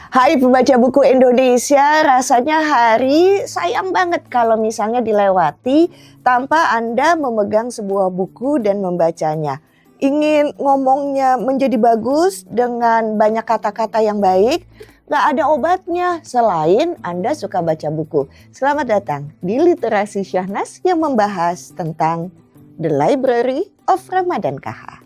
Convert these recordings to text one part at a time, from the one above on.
Hai pembaca buku Indonesia, rasanya hari sayang banget kalau misalnya dilewati tanpa Anda memegang sebuah buku dan membacanya. Ingin ngomongnya menjadi bagus dengan banyak kata-kata yang baik, gak ada obatnya selain Anda suka baca buku. Selamat datang di Literasi Syahnas yang membahas tentang The Library of Ramadan KH.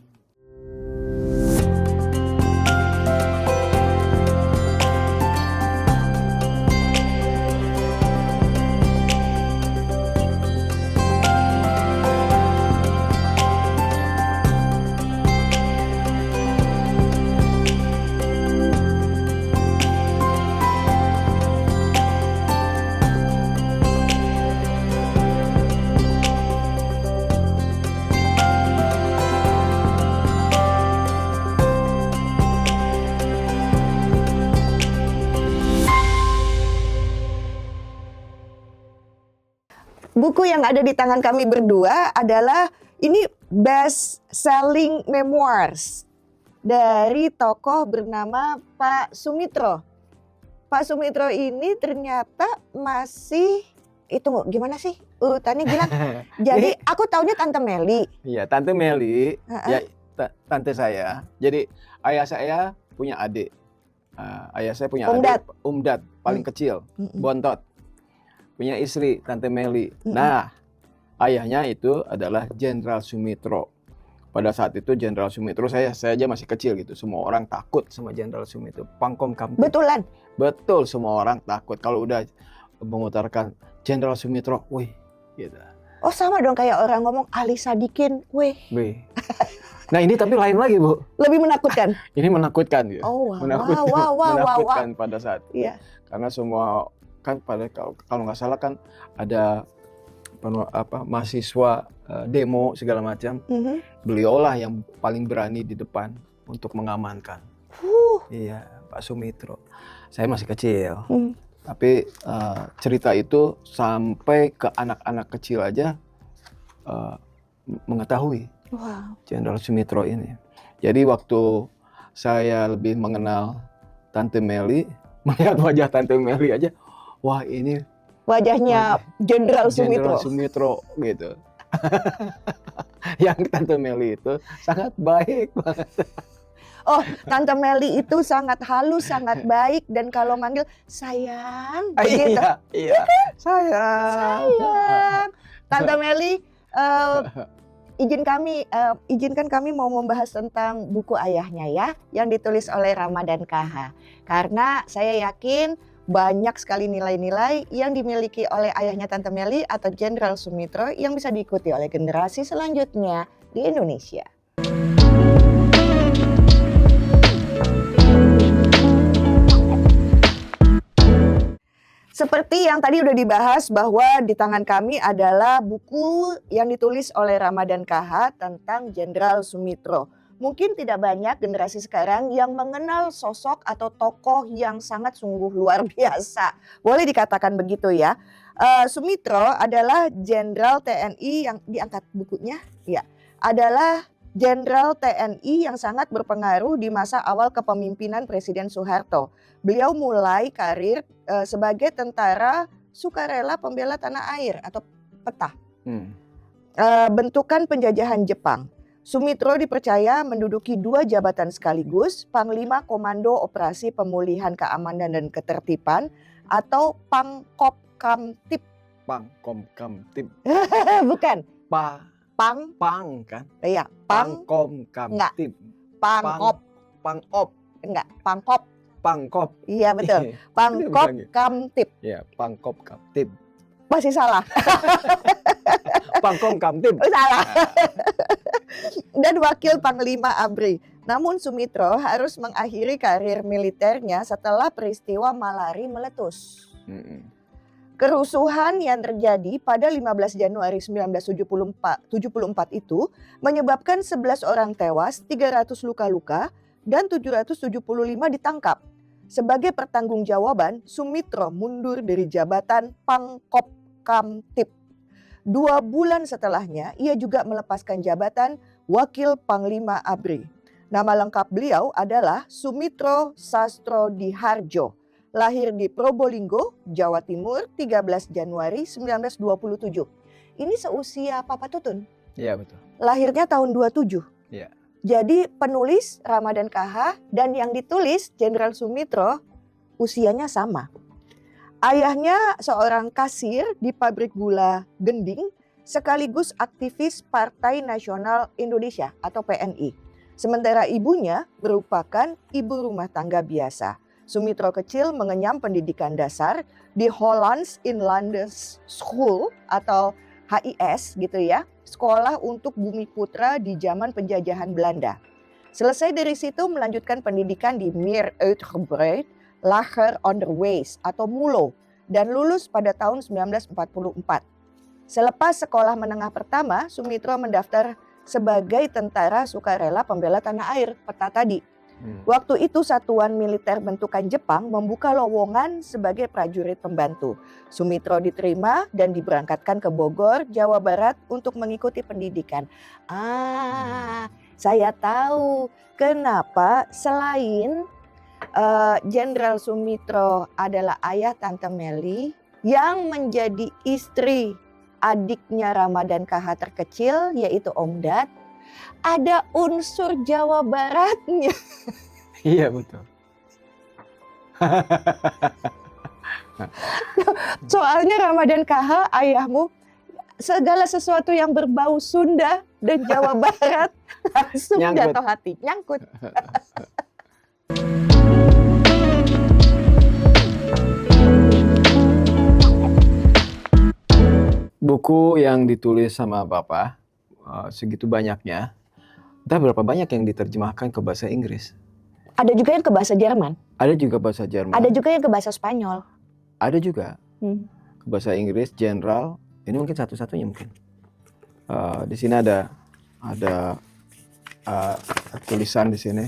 Buku yang ada di tangan kami berdua adalah ini best selling memoirs dari tokoh bernama Pak Sumitro. Pak Sumitro ini ternyata masih gimana sih urutannya Gilang? Jadi aku taunya Tante Meli. Iya, Tante Meli, ya tante saya. Jadi ayah saya punya adik. Ayah saya punya adik, Umdat, paling kecil, bontot. Punya istri, Tante Meli. Nah, ayahnya itu adalah Jenderal Sumitro. Pada saat itu Jenderal Sumitro, saya aja masih kecil gitu. Semua orang takut sama Jenderal Sumitro. Pangkom Kamtip. Betulan? Betul, semua orang takut. Kalau udah mengutarakan Jenderal Sumitro, wih, gitu. Oh sama dong kayak orang ngomong Ali Sadikin, wih. Nah ini tapi lain lagi, Bu. Lebih menakutkan? Ini menakutkan ya. Oh wow, menakutkan pada saat itu. Iya. Karena semua kan kalau nggak salah kan ada mahasiswa demo segala macam. Beliaulah yang paling berani di depan untuk mengamankan. Iya, Pak Sumitro. Saya masih kecil. Tapi cerita itu sampai ke anak-anak kecil aja mengetahui Jenderal Sumitro ini. Jadi waktu saya lebih mengenal Tante Meli, melihat wajah Tante Meli aja, wah ini wajahnya Jenderal Sumitro gitu. Yang Tante Meli itu sangat baik banget. Oh, Tante Meli itu sangat halus, sangat baik, dan kalau manggil sayang, begitu. Iya, sayang. Tante Meli, izinkan kami mau membahas tentang buku ayahnya ya, yang ditulis oleh Ramadan KH. Karena saya yakin banyak sekali nilai-nilai yang dimiliki oleh ayahnya Tante Meli atau Jenderal Sumitro yang bisa diikuti oleh generasi selanjutnya di Indonesia. Seperti yang tadi udah dibahas bahwa di tangan kami adalah buku yang ditulis oleh Ramadan KH tentang Jenderal Sumitro. Mungkin tidak banyak generasi sekarang yang mengenal sosok atau tokoh yang sangat sungguh luar biasa. Boleh dikatakan begitu ya. Sumitro adalah Jenderal TNI yang diangkat bukunya, ya, adalah Jenderal TNI yang sangat berpengaruh di masa awal kepemimpinan Presiden Soeharto. Beliau mulai karir sebagai tentara sukarela pembela tanah air atau PETA. Bentukan penjajahan Jepang. Sumitro dipercaya menduduki 2 jabatan sekaligus, Panglima Komando Operasi Pemulihan Keamanan dan Ketertiban atau Pangkopkamtib. Pangkopkamtib. Bukan. Pang kan? Iya, Pangkopkamtib. Pangkop. Enggak, Pangkop. Iya betul. Pangkopkamtib. Iya, Pangkopkamtib. Masih salah. Pangkopkamtib. Salah. Dan Wakil Panglima ABRI. Namun Sumitro harus mengakhiri karir militernya setelah peristiwa Malari meletus. Kerusuhan yang terjadi pada 15 Januari 1974 itu menyebabkan 11 orang tewas, 300 luka-luka, dan 775 ditangkap. Sebagai pertanggungjawaban, Sumitro mundur dari jabatan Pangkopkamtib. 2 bulan setelahnya, ia juga melepaskan jabatan Wakil Panglima ABRI. Nama lengkap beliau adalah Sumitro Sastrodihardjo. Lahir di Probolinggo, Jawa Timur 13 Januari 1927. Ini seusia Papa Tutun. Iya betul. Lahirnya tahun 27. Iya. Jadi penulis Ramadan KH dan yang ditulis Jenderal Sumitro usianya sama. Ayahnya seorang kasir di pabrik gula Gending sekaligus aktivis Partai Nasional Indonesia atau PNI. Sementara ibunya merupakan ibu rumah tangga biasa. Sumitro kecil mengenyam pendidikan dasar di Hollands Inlandse School atau HIS gitu ya, sekolah untuk bumi putra di zaman penjajahan Belanda. Selesai dari situ melanjutkan pendidikan di Meer Uitgebreid Lager Onderwijs atau MULO dan lulus pada tahun 1944. Selepas sekolah menengah pertama, Sumitro mendaftar sebagai tentara sukarela pembela tanah air, peta tadi. Waktu itu satuan militer bentukan Jepang membuka lowongan sebagai prajurit pembantu. Sumitro diterima dan diberangkatkan ke Bogor, Jawa Barat untuk mengikuti pendidikan. Saya tahu kenapa selain Jenderal Sumitro adalah ayah Tante Meli yang menjadi istri adiknya Ramadan KH terkecil yaitu Om Dad. Ada unsur Jawa Baratnya. Iya betul. Soalnya Ramadan KH ayahmu segala sesuatu yang berbau Sunda dan Jawa Barat langsung Nyangkut. jatuh hati, nyangkut. Buku yang ditulis sama Bapak segitu banyaknya, entah berapa banyak yang diterjemahkan ke bahasa Inggris. Ada juga yang ke bahasa Jerman, Ada juga bahasa Jerman. ada juga yang ke bahasa Spanyol. Ada juga ke bahasa Inggris, Jenderal. Ini mungkin satu-satunya mungkin. Di sini ada tulisan di sini.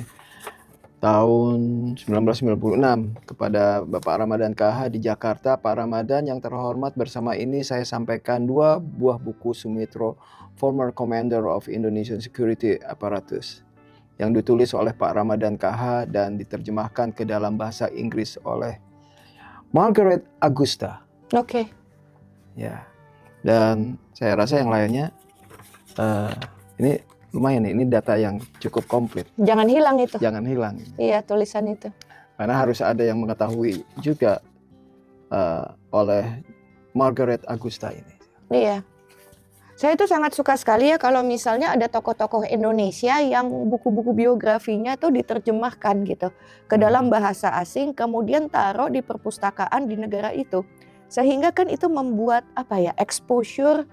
Tahun 1996 kepada Bapak Ramadan KH di Jakarta. Pak Ramadan yang terhormat, bersama ini saya sampaikan 2 buah buku Sumitro, former Commander of Indonesian Security Apparatus, yang ditulis oleh Pak Ramadan KH dan diterjemahkan ke dalam bahasa Inggris oleh Margaret Augusta. Oke. Ya, dan saya rasa yang lainnya ini lumayan nih, ini data yang cukup komplit. Jangan hilang itu. Jangan hilang. Iya, tulisan itu. Karena harus ada yang mengetahui juga oleh Margaret Augusta ini. Iya. Saya itu sangat suka sekali ya kalau misalnya ada tokoh-tokoh Indonesia yang buku-buku biografinya tuh diterjemahkan gitu ke dalam bahasa asing, kemudian taruh di perpustakaan di negara itu. Sehingga kan itu membuat exposure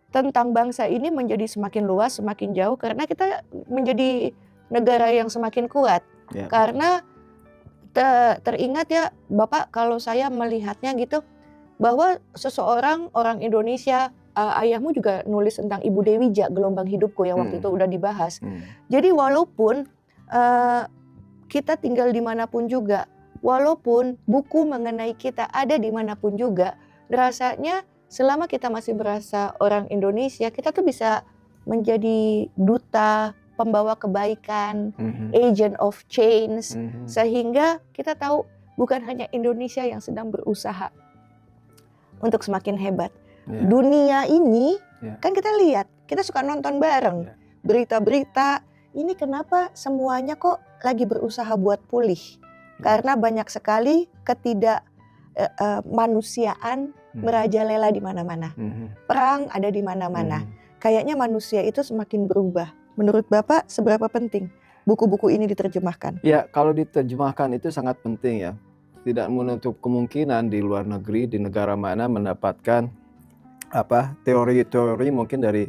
tentang bangsa ini menjadi semakin luas, semakin jauh karena kita menjadi negara yang semakin kuat. Ya. Karena teringat ya Bapak, kalau saya melihatnya gitu bahwa seseorang orang Indonesia, ayahmu juga nulis tentang Ibu Dewi Jak, Gelombang Hidupku yang waktu itu udah dibahas. Jadi walaupun kita tinggal dimanapun juga, walaupun buku mengenai kita ada dimanapun juga, rasanya selama kita masih berasa orang Indonesia, kita tuh bisa menjadi duta, pembawa kebaikan, agent of change, sehingga kita tahu bukan hanya Indonesia yang sedang berusaha untuk semakin hebat. Ya. Dunia ini Ya. kan kita lihat, kita suka nonton bareng Ya. berita-berita, ini kenapa semuanya kok lagi berusaha buat pulih? Karena banyak sekali ketidakmanusiaan merajalela di mana-mana. Perang ada di mana-mana. Kayaknya manusia itu semakin berubah. Menurut Bapak seberapa penting buku-buku ini diterjemahkan? Ya, kalau diterjemahkan itu sangat penting ya. Tidak menutup kemungkinan di luar negeri, di negara mana mendapatkan teori-teori mungkin dari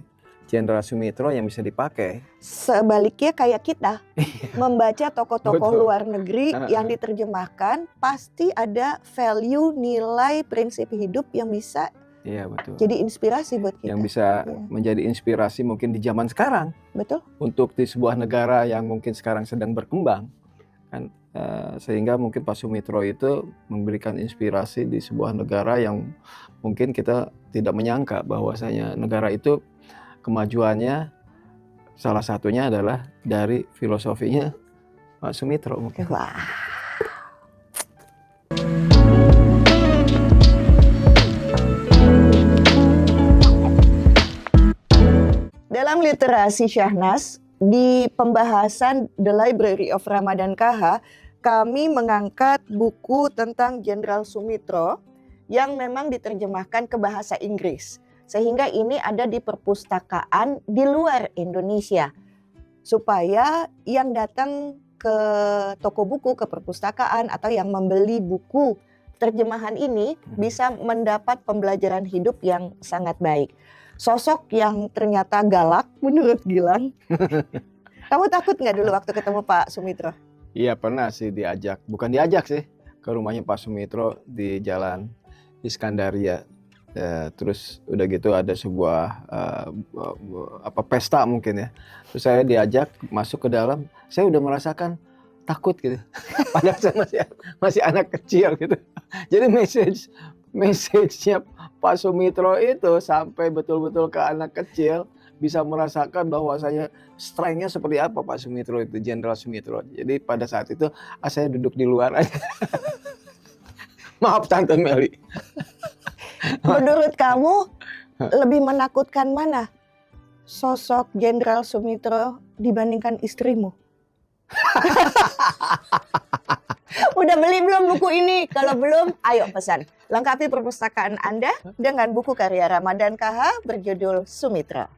Jenderal Sumitro yang bisa dipakai. Sebaliknya kayak kita membaca tokoh-tokoh Betul. luar negeri yang diterjemahkan, pasti ada value, nilai, prinsip hidup yang bisa Iya betul. jadi inspirasi buat kita. Yang bisa Iya. menjadi inspirasi mungkin di zaman sekarang. Betul? Untuk di sebuah negara yang mungkin sekarang sedang berkembang. Kan, sehingga mungkin Pak Sumitro itu memberikan inspirasi di sebuah negara yang mungkin kita tidak menyangka bahwasanya negara itu kemajuannya salah satunya adalah dari filosofinya Pak Sumitro mungkin. Wah. Dalam literasi Syahnas, di pembahasan The Library of Ramadan KH, kami mengangkat buku tentang Jenderal Sumitro yang memang diterjemahkan ke bahasa Inggris. Sehingga ini ada di perpustakaan di luar Indonesia. Supaya yang datang ke toko buku, ke perpustakaan, atau yang membeli buku terjemahan ini bisa mendapat pembelajaran hidup yang sangat baik. Sosok yang ternyata galak menurut Gilang. Kamu takut nggak dulu waktu ketemu Pak Sumitro? Iya pernah sih diajak, bukan diajak sih, ke rumahnya Pak Sumitro di Jalan Iskandaria. Terus udah gitu ada sebuah pesta mungkin ya. Terus saya diajak masuk ke dalam, saya udah merasakan takut gitu. Padahal saya masih anak kecil gitu. Jadi message-nya Pak Sumitro itu sampai betul-betul ke anak kecil, bisa merasakan bahwasanya strength-nya seperti apa Pak Sumitro itu, Jenderal Sumitro. Jadi pada saat itu saya duduk di luar aja. Maaf Tante Meli. Menurut kamu lebih menakutkan mana? Sosok Jenderal Sumitro dibandingkan istrimu? Udah beli belum buku ini? Kalau belum, ayo pesan. Lengkapi perpustakaan Anda dengan buku karya Ramadan KH berjudul Sumitra.